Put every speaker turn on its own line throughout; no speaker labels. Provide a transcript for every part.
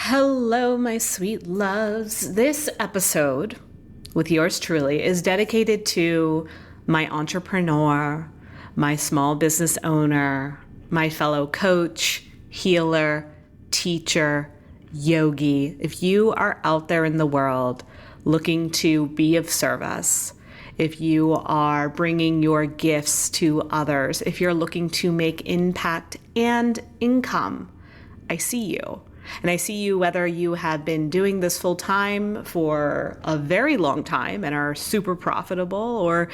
Hello, my sweet loves. This episode with yours truly is dedicated to my entrepreneur, my small business owner, my fellow coach, healer, teacher, yogi. If you are out there in the world looking to be of service, if you are bringing your gifts to others, if you're looking to make impact and income, I see you. And I see you whether you have been doing this full time for a very long time and are super profitable, or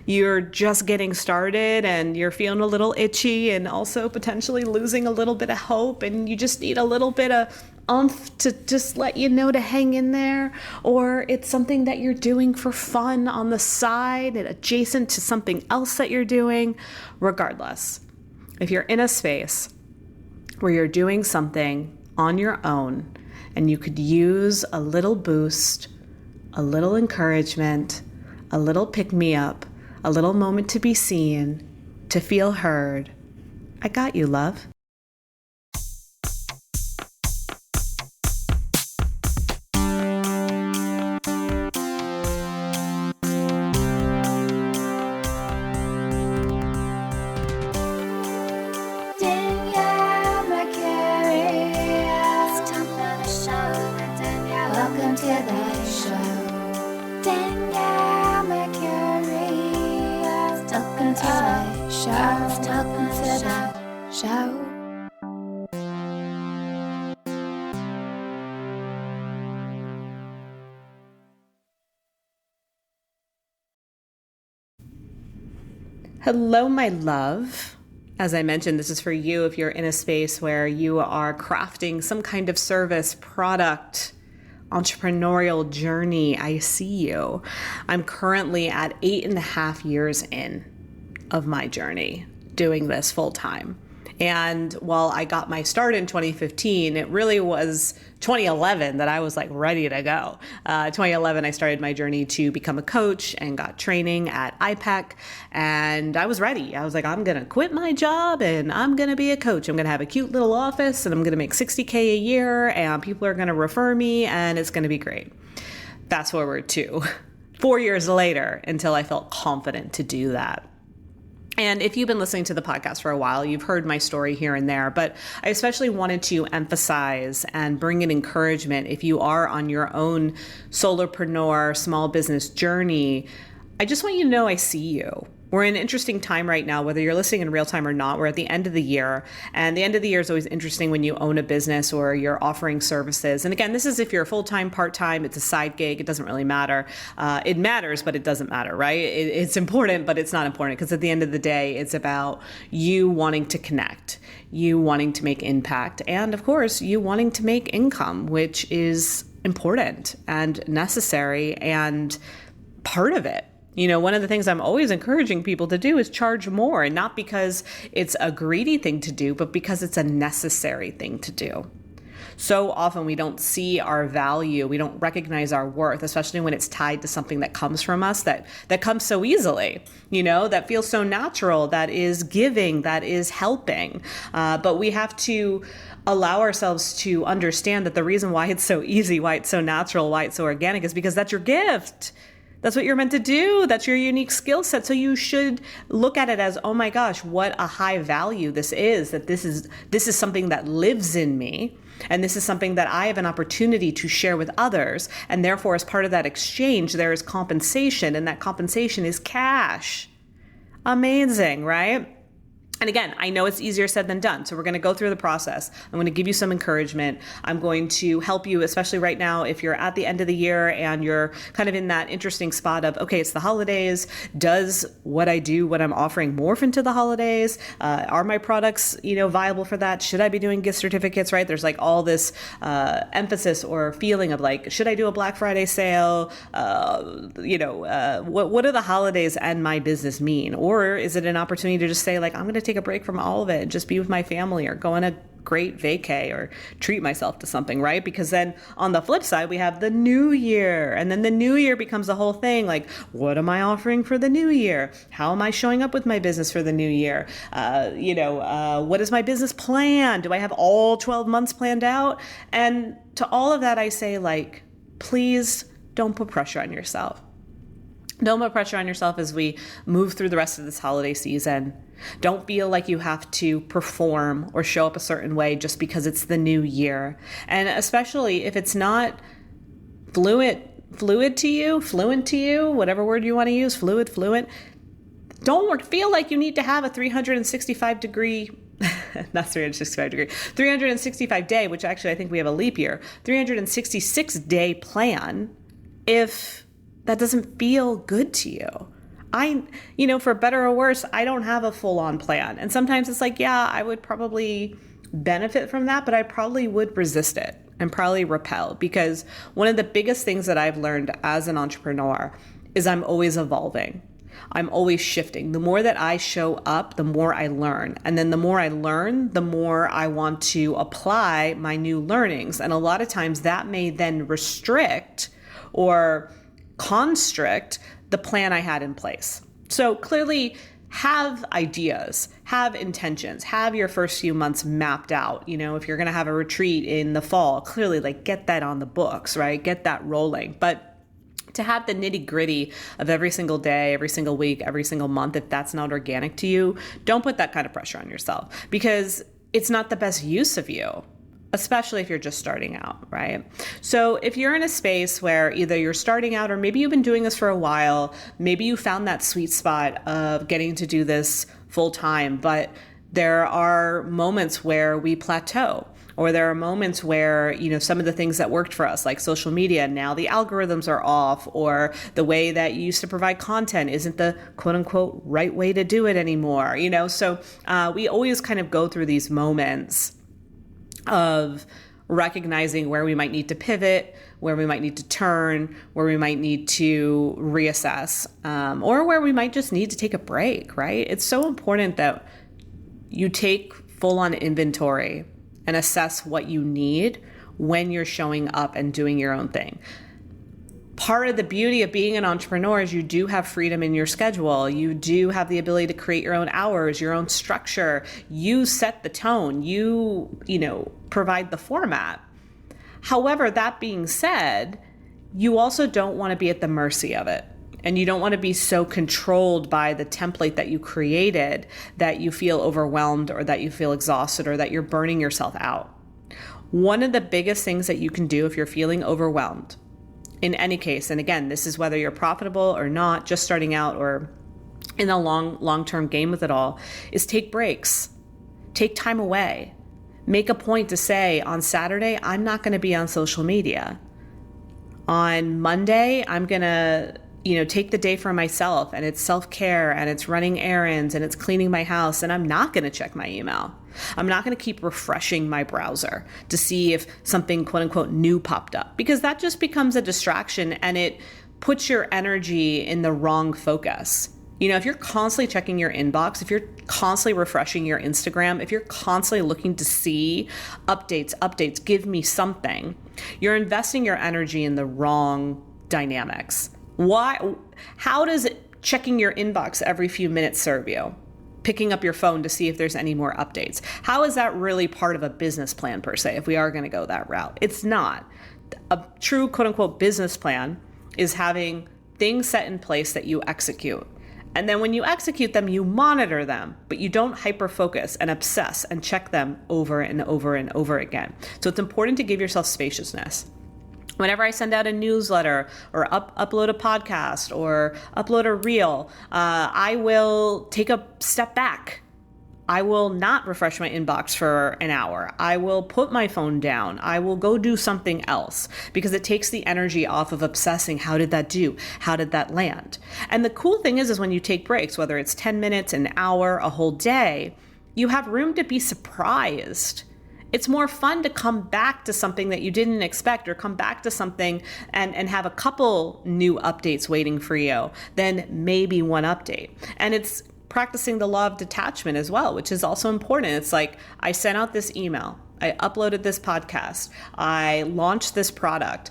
you're just getting started and you're feeling a little itchy and also potentially losing a little bit of hope and you just need a little bit of oomph to just let you know to hang in there, or it's something that you're doing for fun on the side and adjacent to something else that you're doing. Regardless, if you're in a space where you're doing something on your own and you could use a little boost, a little encouragement, a little pick-me-up, a little moment to be seen, to feel heard, I got you, love. Hello, my love. As I mentioned, this is for you if you're in a space where you are crafting some kind of service, product, entrepreneurial journey. I see you. I'm currently at 8.5 years in of my journey doing this full time. And while I got my start in 2015, it really was 2011 that I was like ready to go. 2011, I started my journey to become a coach and got training at IPEC. And I was ready. I was like, I'm going to quit my job and I'm going to be a coach. I'm going to have a cute little office and I'm going to make $60K a year and people are going to refer me and it's going to be great. Fast forward to 4 years later until I felt confident to do that. And if you've been listening to the podcast for a while, you've heard my story here and there, but I especially wanted to emphasize and bring an encouragement if you are on your own solopreneur, small business journey. I just want you to know I see you. We're in an interesting time right now, whether you're listening in real time or not. We're at the end of the year, and the end of the year is always interesting when you own a business or you're offering services. And again, this is if you're full-time, part-time, it's a side gig, it doesn't really matter. It matters, but it doesn't matter, right? It's important, but it's not important because at the end of the day, it's about you wanting to connect, you wanting to make impact, and of course, you wanting to make income, which is important and necessary and part of it. You know, one of the things I'm always encouraging people to do is charge more, and not because it's a greedy thing to do, but because it's a necessary thing to do. So often we don't see our value, we don't recognize our worth, especially when it's tied to something that comes from us, that comes so easily, you know, that feels so natural, that is giving, that is helping. But we have to allow ourselves to understand that the reason why it's so easy, why it's so natural, why it's so organic is because that's your gift. That's what you're meant to do. That's your unique skill set. So you should look at it as, oh my gosh, what a high value this is, that this is something that lives in me. And this is something that I have an opportunity to share with others. And therefore, as part of that exchange, there is compensation, and that compensation is cash. Amazing, right? And again, I know it's easier said than done. So we're going to go through the process. I'm going to give you some encouragement. I'm going to help you, especially right now, if you're at the end of the year and you're kind of in that interesting spot of, okay, it's the holidays. Does what I do, what I'm offering morph into the holidays? Are my products, viable for that? Should I be doing gift certificates, right? There's like all this emphasis or feeling of like, should I do a Black Friday sale? What do the holidays and my business mean? Or is it an opportunity to just say like, I'm going to take a break from all of it and just be with my family or go on a great vacay or treat myself to something, right? Because then on the flip side, we have the new year, and then the new year becomes a whole thing. Like, what am I offering for the new year? How am I showing up with my business for the new year? What is my business plan? Do I have all 12 months planned out? And to all of that, I say, like, please don't put pressure on yourself. Don't put pressure on yourself as we move through the rest of this holiday season. Don't feel like you have to perform or show up a certain way just because it's the new year. And especially if it's not fluent to you, whatever word you want to use, fluent. Don't feel like you need to have a 365 day, which actually I think we have a leap year, 366 day plan if that doesn't feel good to you. For better or worse, I don't have a full-on plan. And sometimes it's like, yeah, I would probably benefit from that, but I probably would resist it and probably repel, because one of the biggest things that I've learned as an entrepreneur is I'm always evolving. I'm always shifting. The more that I show up, the more I learn. And then the more I learn, the more I want to apply my new learnings. And a lot of times that may then restrict or constrict the plan I had in place. So clearly have ideas, have intentions, have your first few months mapped out. If you're going to have a retreat in the fall, clearly get that on the books, right? Get that rolling. But to have the nitty gritty of every single day, every single week, every single month, if that's not organic to you, don't put that kind of pressure on yourself, because it's not the best use of you, especially if you're just starting out, right? So if you're in a space where either you're starting out or maybe you've been doing this for a while, maybe you found that sweet spot of getting to do this full time, but there are moments where we plateau, or there are moments where, some of the things that worked for us, like social media, now the algorithms are off, or the way that you used to provide content isn't the quote unquote right way to do it anymore, So we always kind of go through these moments of recognizing where we might need to pivot, where we might need to turn, where we might need to reassess, or where we might just need to take a break, right? It's so important that you take full-on inventory and assess what you need when you're showing up and doing your own thing. Part of the beauty of being an entrepreneur is you do have freedom in your schedule. You do have the ability to create your own hours, your own structure. You set the tone. You provide the format. However, that being said, you also don't want to be at the mercy of it. And you don't want to be so controlled by the template that you created that you feel overwhelmed, or that you feel exhausted, or that you're burning yourself out. One of the biggest things that you can do if you're feeling overwhelmed, in any case, and again, this is whether you're profitable or not, just starting out or in a long-term game with it all, is take breaks. Take time away. Make a point to say, on Saturday, I'm not going to be on social media. On Monday, I'm going to take the day for myself, and it's self-care, and it's running errands, and it's cleaning my house, and I'm not going to check my email. I'm not going to keep refreshing my browser to see if something quote unquote new popped up, because that just becomes a distraction and it puts your energy in the wrong focus. If you're constantly checking your inbox, if you're constantly refreshing your Instagram, if you're constantly looking to see updates, give me something, you're investing your energy in the wrong dynamics. Why? How does checking your inbox every few minutes serve you? Picking up your phone to see if there's any more updates. How is that really part of a business plan per se, if we are going to go that route? It's not. A true quote unquote business plan is having things set in place that you execute. And then when you execute them, you monitor them, but you don't hyper-focus and obsess and check them over and over and over again. So it's important to give yourself spaciousness. Whenever I send out a newsletter or upload a podcast or upload a reel, I will take a step back. I will not refresh my inbox for an hour. I will put my phone down. I will go do something else, because it takes the energy off of obsessing. How did that do? How did that land? And the cool thing is when you take breaks, whether it's 10 minutes, an hour, a whole day, you have room to be surprised. It's more fun to come back to something that you didn't expect, or come back to something and have a couple new updates waiting for you than maybe one update. And it's practicing the law of detachment as well, which is also important. It's like, I sent out this email, I uploaded this podcast, I launched this product.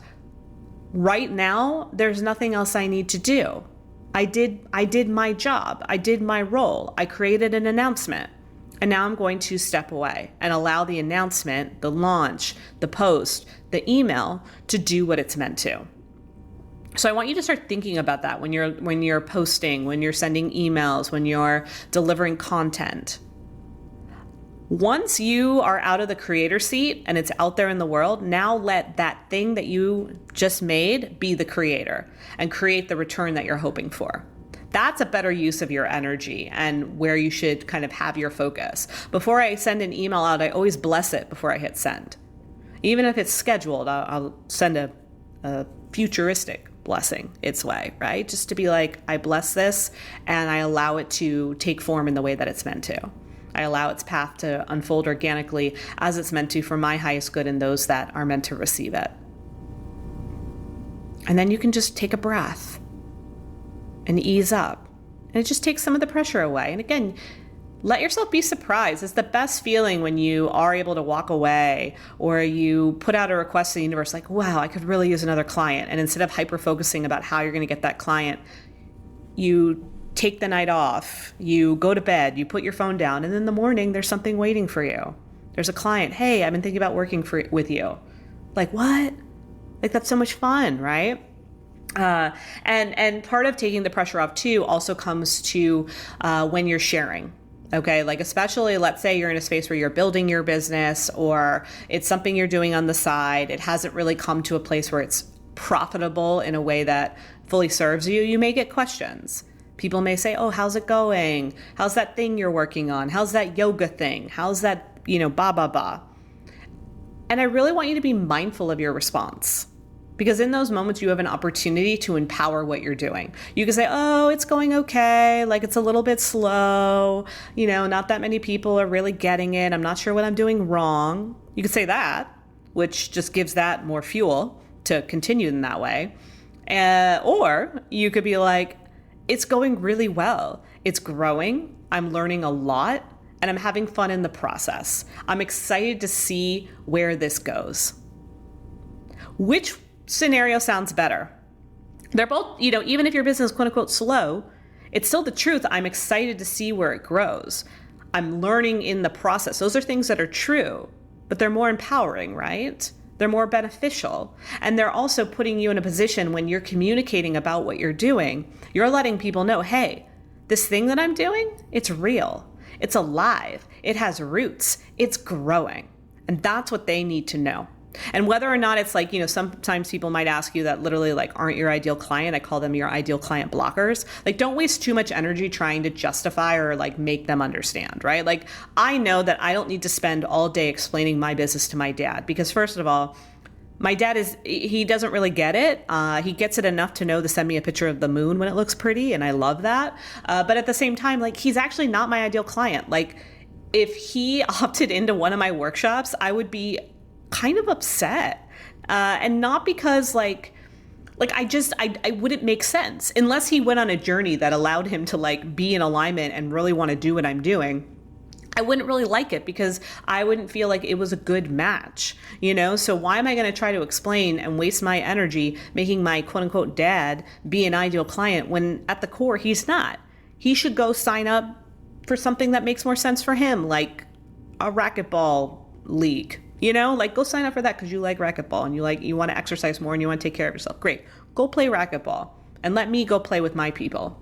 Right now, there's nothing else I need to do. I did my job. I did my role. I created an announcement. And now I'm going to step away and allow the announcement, the launch, the post, the email to do what it's meant to. So I want you to start thinking about that when you're posting, when you're sending emails, when you're delivering content. Once you are out of the creator seat and it's out there in the world, now let that thing that you just made be the creator and create the return that you're hoping for. That's a better use of your energy and where you should kind of have your focus. Before I send an email out, I always bless it before I hit send. Even if it's scheduled, I'll send a futuristic blessing its way, right? Just to be like, I bless this and I allow it to take form in the way that it's meant to. I allow its path to unfold organically as it's meant to for my highest good and those that are meant to receive it. And then you can just take a breath and ease up. And it just takes some of the pressure away. And again, let yourself be surprised. It's the best feeling when you are able to walk away or you put out a request to the universe like, wow, I could really use another client. And instead of hyper-focusing about how you're going to get that client, you take the night off, you go to bed, you put your phone down, and in the morning, there's something waiting for you. There's a client. Hey, I've been thinking about working with you. Like, what? Like, that's so much fun, right? And part of taking the pressure off too also comes to when you're sharing. Okay, like especially let's say you're in a space where you're building your business or it's something you're doing on the side. It hasn't really come to a place where it's profitable in a way that fully serves you. You may get questions. People may say, oh, how's it going? How's that thing you're working on? How's that yoga thing? How's that, ba. And I really want you to be mindful of your response. Because in those moments, you have an opportunity to empower what you're doing. You can say, oh, it's going okay. Like it's a little bit slow. Not that many people are really getting it. I'm not sure what I'm doing wrong. You could say that, which just gives that more fuel to continue in that way. Or you could be like, it's going really well. It's growing. I'm learning a lot and I'm having fun in the process. I'm excited to see where this goes. Which scenario sounds better? They're both, even if your business is quote unquote slow, it's still the truth. I'm excited to see where it grows. I'm learning in the process. Those are things that are true, but they're more empowering, right? They're more beneficial. And they're also putting you in a position when you're communicating about what you're doing, you're letting people know, hey, this thing that I'm doing, it's real. It's alive. It has roots. It's growing. And that's what they need to know. And whether or not it's like, sometimes people might ask you that literally like aren't your ideal client. I call them your ideal client blockers. Like don't waste too much energy trying to justify or like make them understand, right? Like I know that I don't need to spend all day explaining my business to my dad because first of all, my dad he doesn't really get it. He gets it enough to know to send me a picture of the moon when it looks pretty. And I love that. But at the same time, like he's actually not my ideal client. Like if he opted into one of my workshops, I would be kind of upset. And not because I wouldn't make sense unless he went on a journey that allowed him to like be in alignment and really want to do what I'm doing. I wouldn't really like it because I wouldn't feel like it was a good match, So why am I going to try to explain and waste my energy making my quote unquote dad be an ideal client when at the core he's not? He should go sign up for something that makes more sense for him, like a racquetball league. Go sign up for that because you like racquetball and you want to exercise more and you want to take care of yourself. Great. Go play racquetball and let me go play with my people,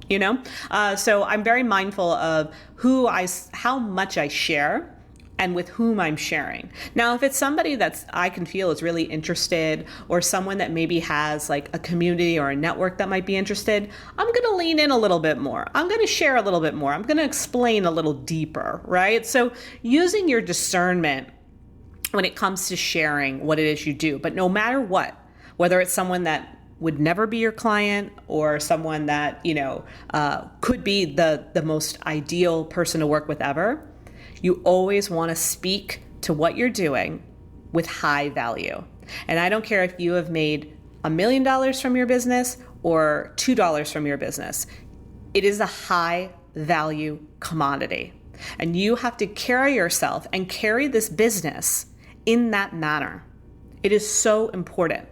So I'm very mindful of how much I share and with whom I'm sharing. Now, if it's somebody I can feel is really interested or someone that maybe has like a community or a network that might be interested, I'm going to lean in a little bit more. I'm going to share a little bit more. I'm going to explain a little deeper, right? So using your discernment when it comes to sharing what it is you do. But no matter what, whether it's someone that would never be your client or someone that, could be the most ideal person to work with ever, you always want to speak to what you're doing with high value. And I don't care if you have made $1 million from your business or $2 from your business. It is a high value commodity. And you have to carry yourself and carry this business in that manner. It is so important.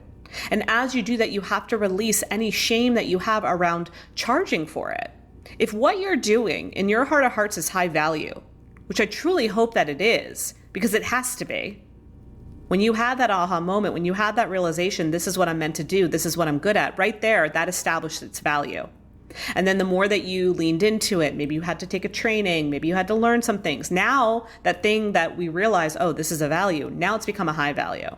And as you do that, you have to release any shame that you have around charging for it. If what you're doing in your heart of hearts is high value, which I truly hope that it is, because it has to be, when you had that aha moment, when you had that realization, this is what I'm meant to do, this is what I'm good at, right there, that established its value. And then the more that you leaned into it, maybe you had to take a training, maybe you had to learn some things. Now that thing that we realize, oh, this is a value, now it's become a high value.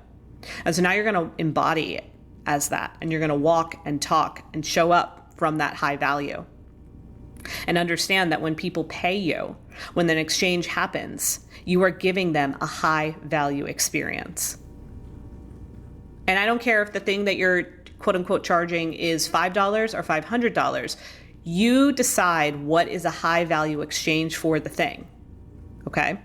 And so now you're going to embody it as that, and you're going to walk and talk and show up from that high value. And understand that when people pay you, when an exchange happens, you are giving them a high value experience. And I don't care if the thing that you're quote unquote charging is $5 or $500. You decide what is a high value exchange for the thing. Okay.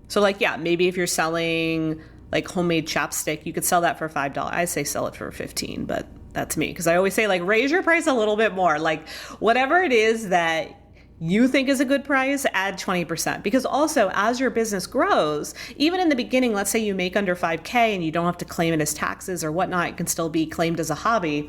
So like, yeah, maybe if you're selling like homemade chapstick, you could sell that for $5. I say sell it for 15, but that's me. Cause I always say like, raise your price a little bit more. Like whatever it is that you think is a good price, add 20%. Because also as your business grows, even in the beginning, let's say you make under 5K and you don't have to claim it as taxes or whatnot, it can still be claimed as a hobby.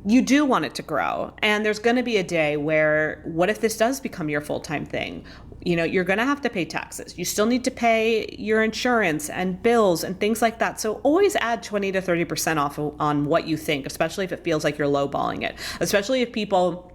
You do want it to grow. And there's going to be a day where, what if this does become your full-time thing? You know, you're going to have to pay taxes. You still need to pay your insurance and bills and things like that. So always add 20 to 30% off on what you think, especially if it feels like you're lowballing it, especially if people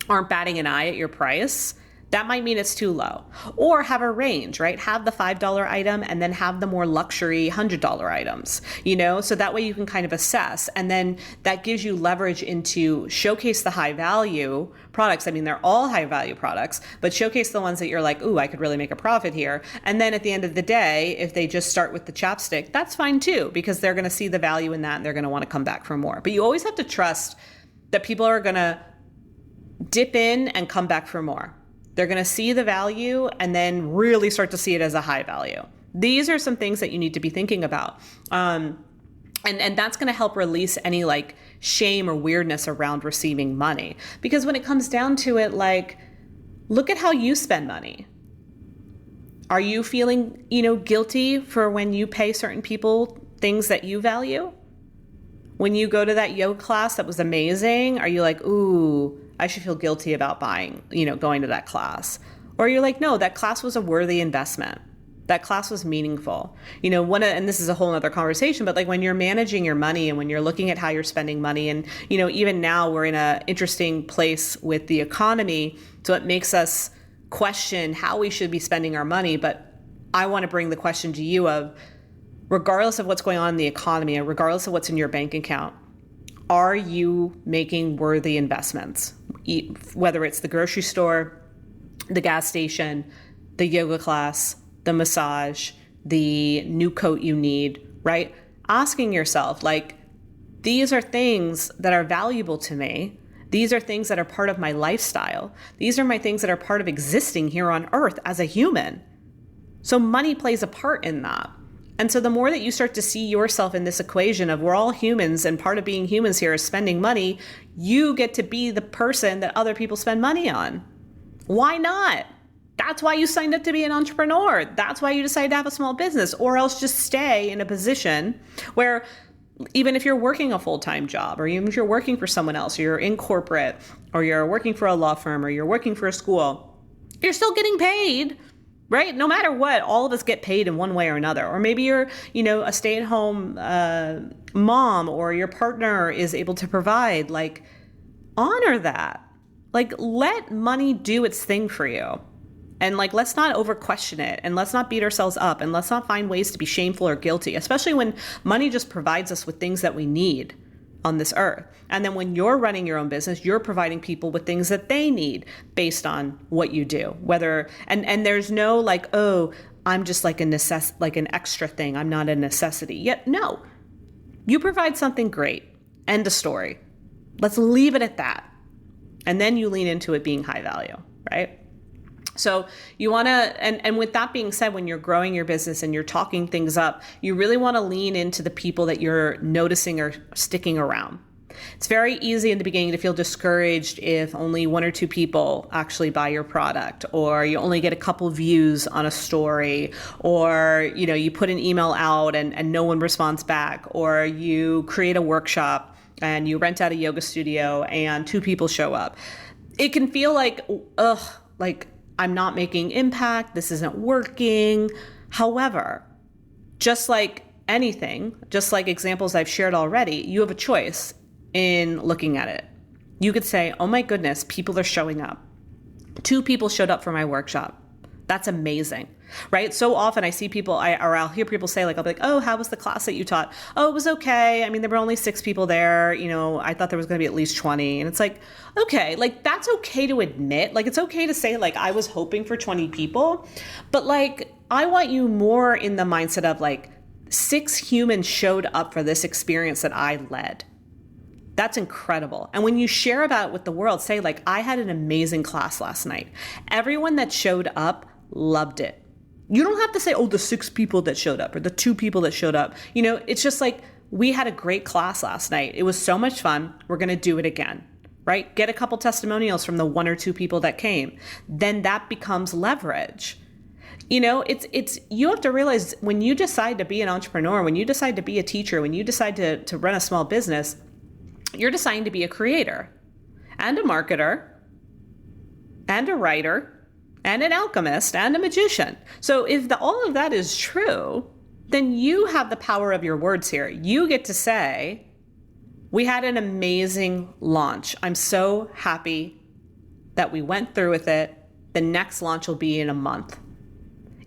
aren't batting an eye at your price. That might mean it's too low. Or have a range, right? Have the $5 item and then have the more luxury $100 items, you know, so that way you can kind of assess. And then that gives you leverage into showcase the high value products. I mean, they're all high value products, but showcase the ones that you're like, ooh, I could really make a profit here. And then at the end of the day, if they just start with the chapstick, that's fine too, because they're going to see the value in that and they're going to want to come back for more. But you always have to trust that people are going to dip in and come back for more. They're going to see the value and then really start to see it as a high value. These are some things that you need to be thinking about. And that's going to help release any like shame or weirdness around receiving money. Because when it comes down to it, like, look at how you spend money. Are you feeling, guilty for when you pay certain people things that you value? When you go to that yoga class that was amazing, are you like, ooh, I should feel guilty about buying, going to that class? Or you're like, no, that class was a worthy investment. That class was meaningful. And this is a whole other conversation, but like when you're managing your money and when you're looking at how you're spending money, and, even now we're in an interesting place with the economy. So it makes us question how we should be spending our money. But I want to bring the question to you of, regardless of what's going on in the economy and regardless of what's in your bank account, are you making worthy investments? Whether it's the grocery store, the gas station, the yoga class, the massage, the new coat you need, right? Asking yourself, like, these are things that are valuable to me. These are things that are part of my lifestyle. These are my things that are part of existing here on earth as a human. So money plays a part in that. And so the more that you start to see yourself in this equation of we're all humans and part of being humans here is spending money, you get to be the person that other people spend money on. Why not? That's why you signed up to be an entrepreneur. That's why you decided to have a small business, or else just stay in a position where even if you're working a full-time job, or even if you're working for someone else, or you're in corporate, or you're working for a law firm, or you're working for a school, you're still getting paid. Right? No matter what, all of us get paid in one way or another. Or maybe you're, a stay-at-home mom, or your partner is able to provide. Like, honor that. Like, let money do its thing for you. And like, let's not over question it, and let's not beat ourselves up, and let's not find ways to be shameful or guilty, especially when money just provides us with things that we need on this earth. And then when you're running your own business, you're providing people with things that they need based on what you do. And there's no like, oh, I'm just like an extra thing. I'm not a necessity. Yet no, you provide something great. End of story. Let's leave it at that. And then you lean into it being high value, right? So you want to, and with that being said, when you're growing your business and you're talking things up, you really want to lean into the people that you're noticing are sticking around. It's very easy in the beginning to feel discouraged if only one or two people actually buy your product, or you only get a couple views on a story, or you put an email out and no one responds back, or you create a workshop and you rent out a yoga studio and two people show up. It can feel like, like I'm not making impact, this isn't working. However, just like anything, just like examples I've shared already, you have a choice in looking at it. You could say, oh my goodness, people are showing up. 2 people showed up for my workshop. That's amazing, right? So often I see people, I'll hear people say, like, I'll be like, oh, how was the class that you taught? Oh, it was okay. I mean, there were only 6 people there. I thought there was going to be at least 20. And it's like, okay, like that's okay to admit. Like, it's okay to say, like, I was hoping for 20 people, but like, I want you more in the mindset of like 6 humans showed up for this experience that I led. That's incredible. And when you share about it with the world, say like, I had an amazing class last night. Everyone that showed up loved it. You don't have to say, oh, the 6 people that showed up or the 2 people that showed up. It's just like, we had a great class last night. It was so much fun. We're going to do it again, right? Get a couple testimonials from the 1 or 2 people that came. Then that becomes leverage. It's you have to realize when you decide to be an entrepreneur, when you decide to be a teacher, when you decide to run a small business, you're deciding to be a creator and a marketer and a writer and an alchemist and a magician. So if all of that is true, then you have the power of your words here. You get to say, we had an amazing launch. I'm so happy that we went through with it. The next launch will be in a month.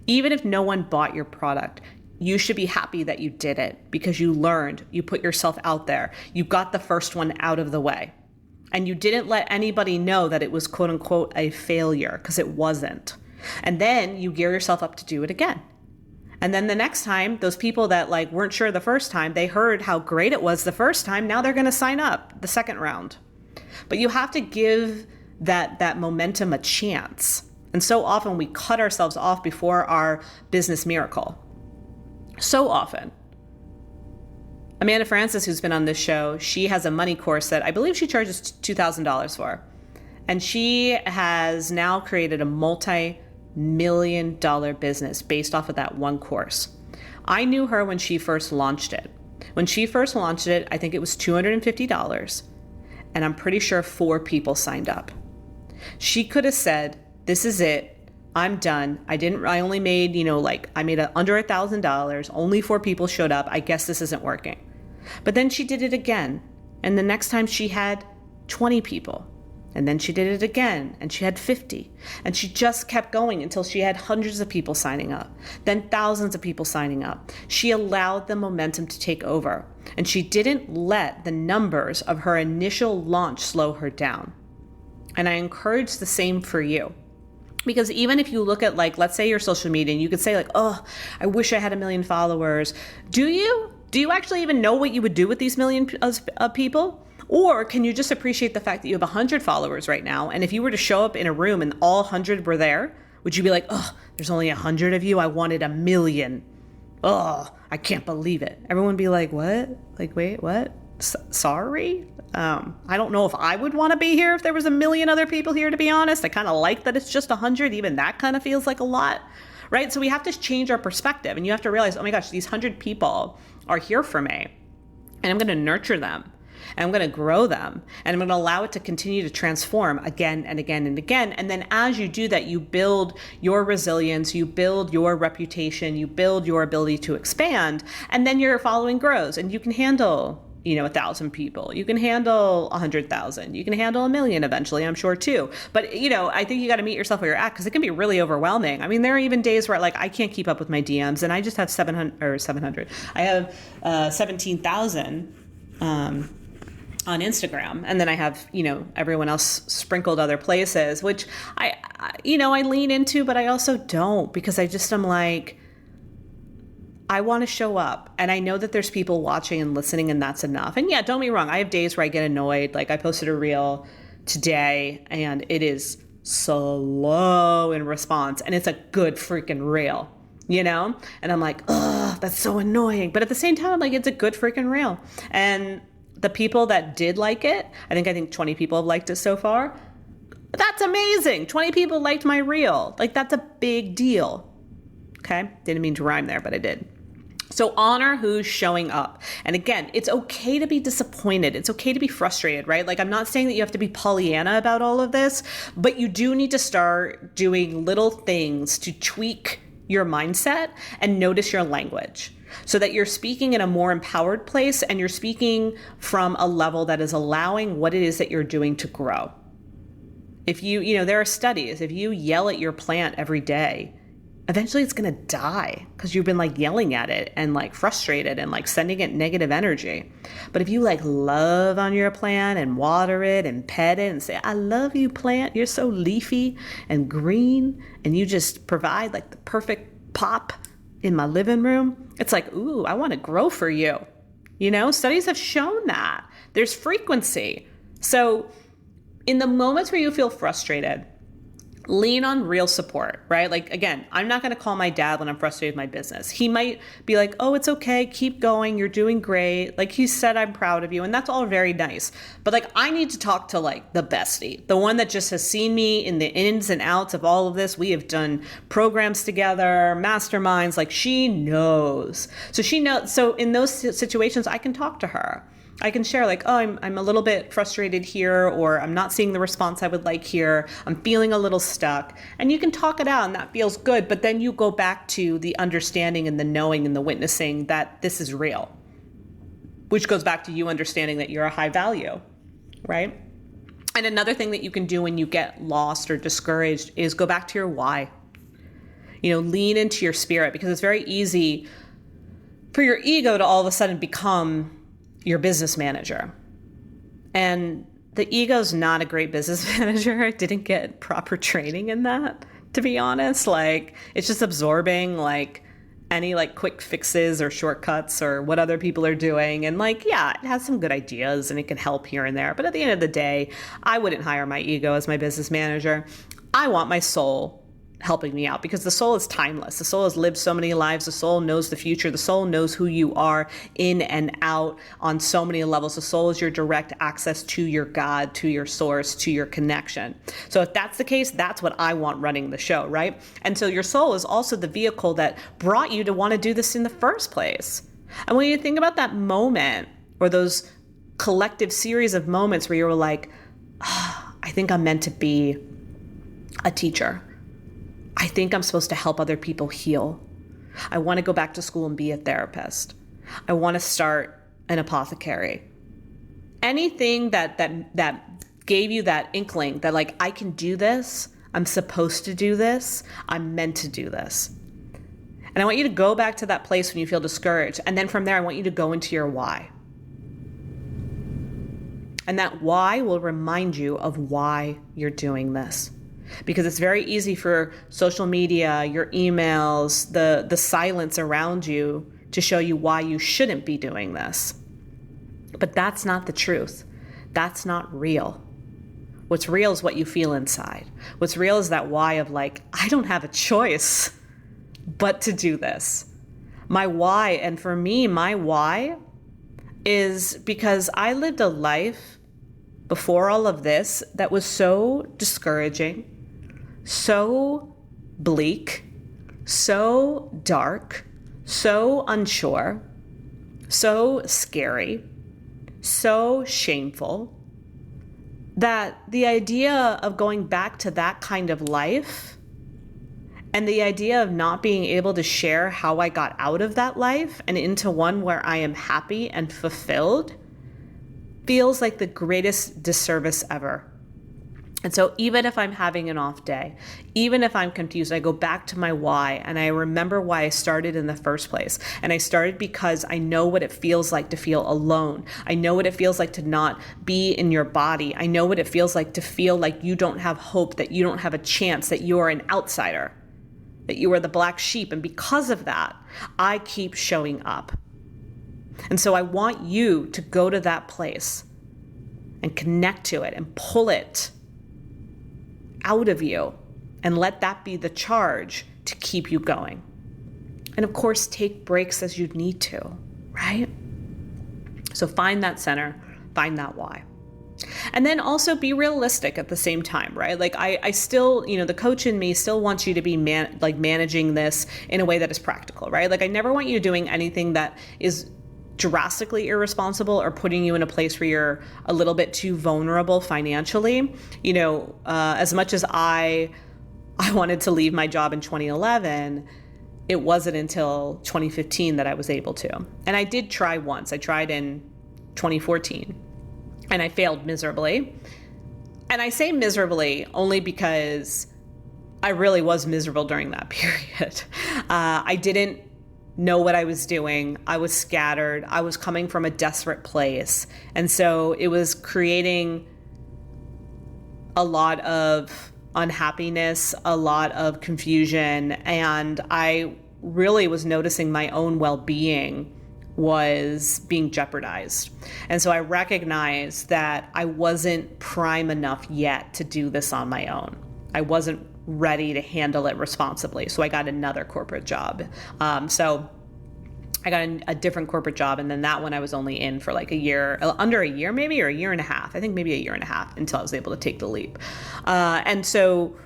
Even if no one bought your product, you should be happy that you did it because you learned, you put yourself out there, you got the first one out of the way, and you didn't let anybody know that it was quote unquote a failure, because it wasn't. And then you gear yourself up to do it again. And then the next time, those people that like weren't sure the first time, they heard how great it was the first time, now they're going to sign up the second round. But you have to give that momentum a chance. And so often we cut ourselves off before our business miracle. So often. Amanda Francis, who's been on this show, she has a money course that I believe she charges $2,000 for. And she has now created a multi-million-dollar business based off of that one course. I knew her when she first launched it. When she first launched it, I think it was $250. And I'm pretty sure 4 people signed up. She could have said, this is it. I'm done. I only made, I made under $1,000. Only 4 people showed up. I guess this isn't working. But then she did it again. And the next time she had 20 people. And then she did it again and she had 50. And she just kept going until she had hundreds of people signing up. Then thousands of people signing up. She allowed the momentum to take over. And she didn't let the numbers of her initial launch slow her down. And I encourage the same for you. Because even if you look at let's say your social media and you could say oh, I wish I had 1 million followers. Do you? Do you actually even know what you would do with these million people? Or can you just appreciate the fact that you have 100 followers right now? And if you were to show up in a room and all 100 were there, would you be like, oh, there's only 100 of you. I wanted 1 million. Oh, I can't believe it. Everyone would be like, what? Wait, what? Sorry? I don't know if I would want to be here if there was 1 million other people here, to be honest. I kind of like that it's just 100. Even that kind of feels like a lot, right? So we have to change our perspective, and you have to realize, oh my gosh, these 100 people are here for me, and I'm going to nurture them, and I'm going to grow them, and I'm going to allow it to continue to transform again and again and again. And then as you do that, you build your resilience, you build your reputation, you build your ability to expand, and then your following grows, and you can handle 1,000 people. You can handle 100,000. You can handle 1 million eventually, I'm sure too. But, I think you got to meet yourself where you're at, because it can be really overwhelming. I mean, there are even days where I can't keep up with my DMs and I just have 700. I have 17,000 on Instagram. And then I have, everyone else sprinkled other places, which I lean into, but I also don't, because I'm like, I want to show up, and I know that there's people watching and listening, and that's enough. And yeah, don't be wrong. I have days where I get annoyed. I posted a reel today and it is slow in response, and it's a good freaking reel, and I'm like, ugh, that's so annoying. But at the same time, it's a good freaking reel. And the people that did like it, I think 20 people have liked it so far. That's amazing. 20 people liked my reel. Like, that's a big deal. Okay. Didn't mean to rhyme there, but I did. So honor who's showing up. And again, it's okay to be disappointed. It's okay to be frustrated, right? Like, I'm not saying that you have to be Pollyanna about all of this, but you do need to start doing little things to tweak your mindset and notice your language so that you're speaking in a more empowered place and you're speaking from a level that is allowing what it is that you're doing to grow. If there are studies, if you yell at your plant every day, eventually it's going to die because you've been like yelling at it and like frustrated and like sending it negative energy. But if you like love on your plant and water it and pet it and say, I love you, plant, you're so leafy and green, and you just provide like the perfect pop in my living room, it's like, ooh, I want to grow for you. Studies have shown that there's frequency. So in the moments where you feel frustrated, lean on real support, right? Like, again, I'm not going to call my dad when I'm frustrated with my business. He might be like, oh, it's okay. Keep going. You're doing great. Like, he said, I'm proud of you. And that's all very nice. But like, I need to talk to like the bestie, the one that just has seen me in the ins and outs of all of this. We have done programs together, masterminds, like she knows. So she knows. So in those situations, I can talk to her. I can share like, oh, I'm a little bit frustrated here, or I'm not seeing the response I would like here. I'm feeling a little stuck. And you can talk it out and that feels good. But then you go back to the understanding and the knowing and the witnessing that this is real, which goes back to you understanding that you're a high value, right? And another thing that you can do when you get lost or discouraged is go back to your why. Lean into your spirit, because it's very easy for your ego to all of a sudden become your business manager. And the ego's not a great business manager. I didn't get proper training in that, to be honest. Like, it's just absorbing like any like quick fixes or shortcuts or what other people are doing. And like, yeah, it has some good ideas and it can help here and there. But at the end of the day, I wouldn't hire my ego as my business manager. I want my soul helping me out, because the soul is timeless. The soul has lived so many lives. The soul knows the future. The soul knows who you are in and out on so many levels. The soul is your direct access to your God, to your source, to your connection. So if that's the case, that's what I want running the show, right? And so your soul is also the vehicle that brought you to want to do this in the first place. And when you think about that moment, or those collective series of moments where you were like, oh, I think I'm meant to be a teacher. I think I'm supposed to help other people heal. I want to go back to school and be a therapist. I want to start an apothecary. Anything that gave you that inkling that like, I can do this, I'm supposed to do this, I'm meant to do this. And I want you to go back to that place when you feel discouraged. And then from there, I want you to go into your why. And that why will remind you of why you're doing this. Because it's very easy for social media, your emails, the silence around you to show you why you shouldn't be doing this. But that's not the truth. That's not real. What's real is what you feel inside. What's real is that why of like, I don't have a choice but to do this. My why, and for me, my why is because I lived a life before all of this that was so discouraging, so bleak, so dark, so unsure, so scary, so shameful, that the idea of going back to that kind of life and the idea of not being able to share how I got out of that life and into one where I am happy and fulfilled feels like the greatest disservice ever. And so even if I'm having an off day, even if I'm confused, I go back to my why and I remember why I started in the first place. And I started because I know what it feels like to feel alone. I know what it feels like to not be in your body. I know what it feels like to feel like you don't have hope, that you don't have a chance, that you are an outsider, that you are the black sheep. And because of that, I keep showing up. And so I want you to go to that place and connect to it and pull it out of you and let that be the charge to keep you going. And of course, take breaks as you need to, right? So find that center, find that why. And then also be realistic at the same time, right? Like I still, the coach in me still wants you to be managing this in a way that is practical, right? Like I never want you doing anything that is drastically irresponsible or putting you in a place where you're a little bit too vulnerable financially. As much as I wanted to leave my job in 2011, it wasn't until 2015 that I was able to. And I did try once. I tried in 2014 and I failed miserably. And I say miserably only because I really was miserable during that period. I didn't know what I was doing. I was scattered. I was coming from a desperate place. And so it was creating a lot of unhappiness, a lot of confusion, and I really was noticing my own well-being was being jeopardized. And so I recognized that I wasn't prime enough yet to do this on my own. I wasn't ready to handle it responsibly. So I got another corporate job. So I got a different corporate job, and then that one I was only in for like a year, under a year maybe, or a year and a half. I think maybe a year and a half until I was able to take the leap. And so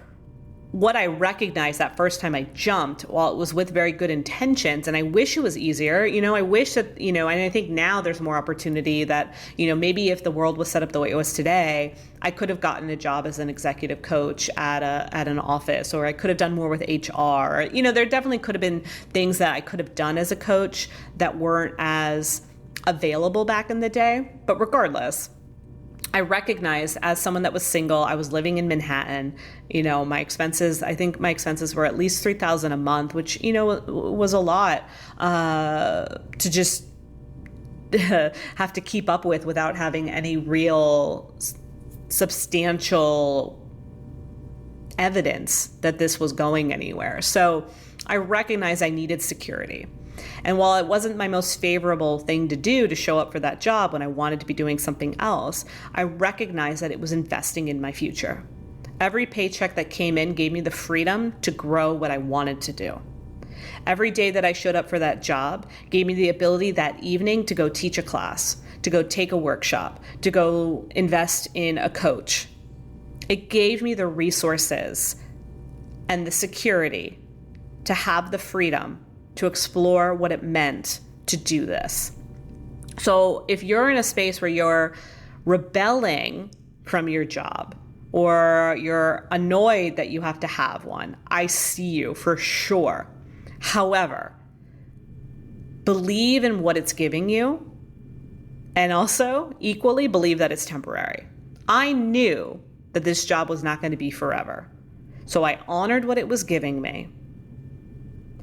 what I recognized that first time I jumped, while it was with very good intentions, and I wish it was easier, I wish that, and I think now there's more opportunity that, maybe if the world was set up the way it was today, I could have gotten a job as an executive coach at an office, or I could have done more with HR. There definitely could have been things that I could have done as a coach that weren't as available back in the day. But regardless, I recognized as someone that was single, I was living in Manhattan, I think my expenses were at least $3,000 a month, which, was a lot to just have to keep up with without having any real substantial evidence that this was going anywhere. So I recognized I needed security. And while it wasn't my most favorable thing to do to show up for that job when I wanted to be doing something else, I recognized that it was investing in my future. Every paycheck that came in gave me the freedom to grow what I wanted to do. Every day that I showed up for that job gave me the ability that evening to go teach a class, to go take a workshop, to go invest in a coach. It gave me the resources and the security to have the freedom to explore what it meant to do this. So if you're in a space where you're rebelling from your job, or you're annoyed that you have to have one, I see you for sure. However, believe in what it's giving you, and also equally believe that it's temporary. I knew that this job was not going to be forever. So I honored what it was giving me,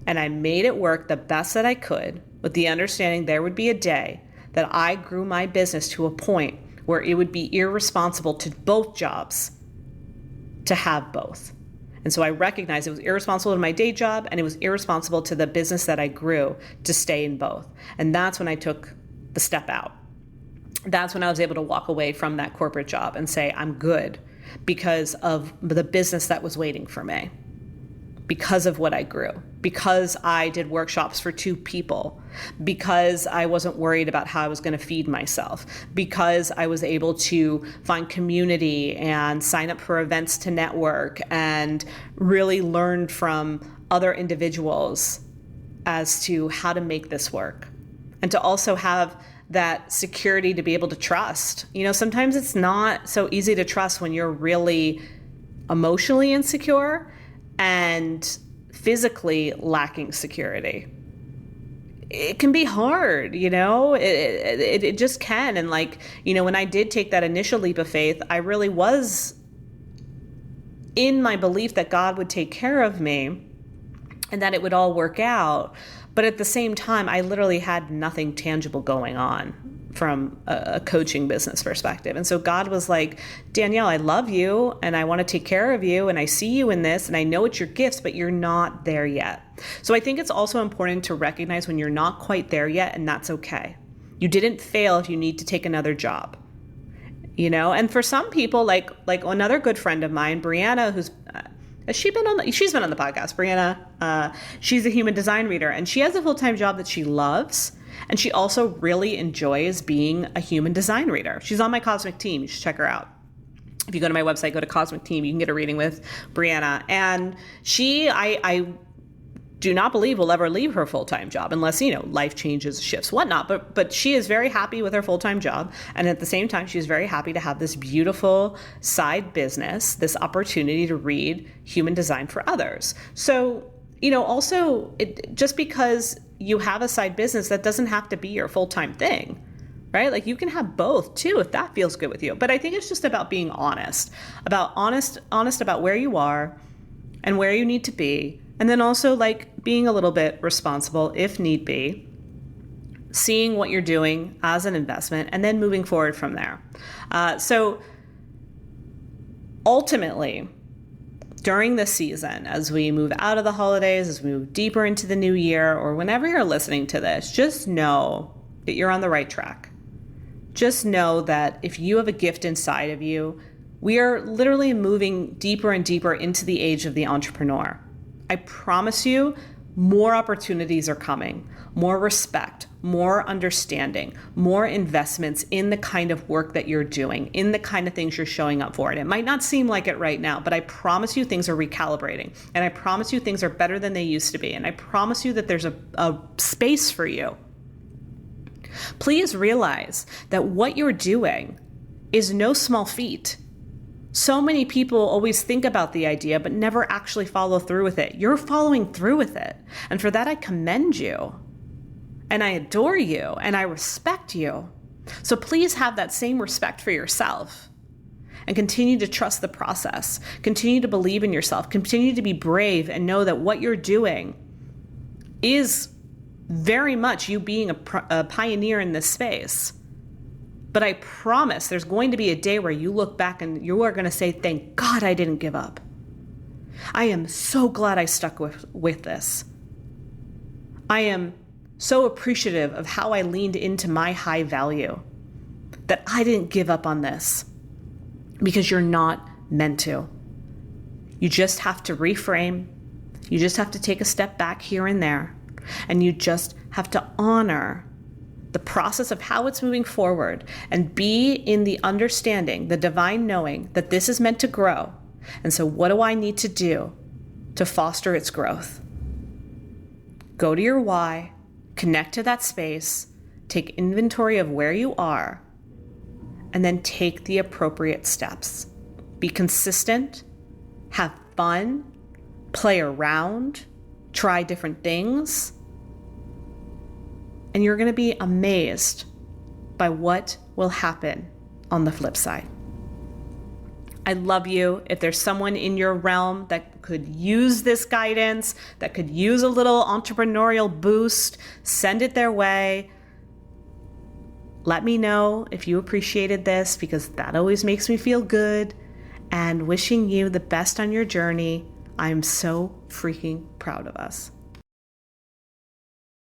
and I made it work the best that I could, with the understanding there would be a day that I grew my business to a point where it would be irresponsible to both jobs to have both. And so I recognized it was irresponsible to my day job, and it was irresponsible to the business that I grew to stay in both. And that's when I took the step out. That's when I was able to walk away from that corporate job and say, I'm good because of the business that was waiting for me, because of what I grew, because I did workshops for 2 people, because I wasn't worried about how I was going to feed myself, because I was able to find community and sign up for events to network and really learn from other individuals as to how to make this work, and to also have that security to be able to trust. Sometimes it's not so easy to trust when you're really emotionally insecure and physically lacking security. It can be hard, it just can. And when I did take that initial leap of faith, I really was in my belief that God would take care of me and that it would all work out. But at the same time, I literally had nothing tangible going on from a coaching business perspective. And so God was like, Danielle, I love you and I want to take care of you and I see you in this and I know it's your gifts, but you're not there yet. So I think it's also important to recognize when you're not quite there yet, and that's okay. You didn't fail if you need to take another job. And for some people, like another good friend of mine, Brianna, she's been on the podcast. Brianna, she's a human design reader, and she has a full-time job that she loves. And she also really enjoys being a human design reader. She's on my Cosmic team. You should check her out. If you go to my website, go to Cosmic Team, you can get a reading with Brianna. And I do not believe will ever leave her full-time job unless, life changes, shifts, whatnot. But she is very happy with her full-time job. And at the same time, she's very happy to have this beautiful side business, this opportunity to read human design for others. So, also, just because you have a side business, that doesn't have to be your full-time thing, right? Like, you can have both too, if that feels good with you. But I think it's just about being honest about where you are and where you need to be. And then also like being a little bit responsible if need be, seeing what you're doing as an investment and then moving forward from there. So ultimately, during this season, as we move out of the holidays, as we move deeper into the new year, or whenever you're listening to this, just know that you're on the right track. Just know that if you have a gift inside of you, we are literally moving deeper and deeper into the age of the entrepreneur. I promise you, more opportunities are coming, more respect, more understanding, more investments in the kind of work that you're doing, in the kind of things you're showing up for. And it might not seem like it right now, but I promise you things are recalibrating. And I promise you things are better than they used to be. And I promise you that there's a space for you. Please realize that what you're doing is no small feat. So many people always think about the idea, but never actually follow through with it. You're following through with it. And for that, I commend you. And I adore you. And I respect you. So please have that same respect for yourself. And continue to trust the process. Continue to believe in yourself. Continue to be brave and know that what you're doing is very much you being a pioneer in this space. But I promise there's going to be a day where you look back and you are going to say, thank God I didn't give up. I am so glad I stuck with this. I am so appreciative of how I leaned into my high value, that I didn't give up on this, because you're not meant to. You just have to reframe. You just have to take a step back here and there. And you just have to honor the process of how it's moving forward and be in the understanding, the divine knowing that this is meant to grow. And so what do I need to do to foster its growth? Go to your why, connect to that space, take inventory of where you are, and then take the appropriate steps. Be consistent, have fun, play around, try different things. And you're going to be amazed by what will happen on the flip side. I love you. If there's someone in your realm that could use this guidance, that could use a little entrepreneurial boost, send it their way. Let me know if you appreciated this, because that always makes me feel good. And wishing you the best on your journey. I'm so freaking proud of us.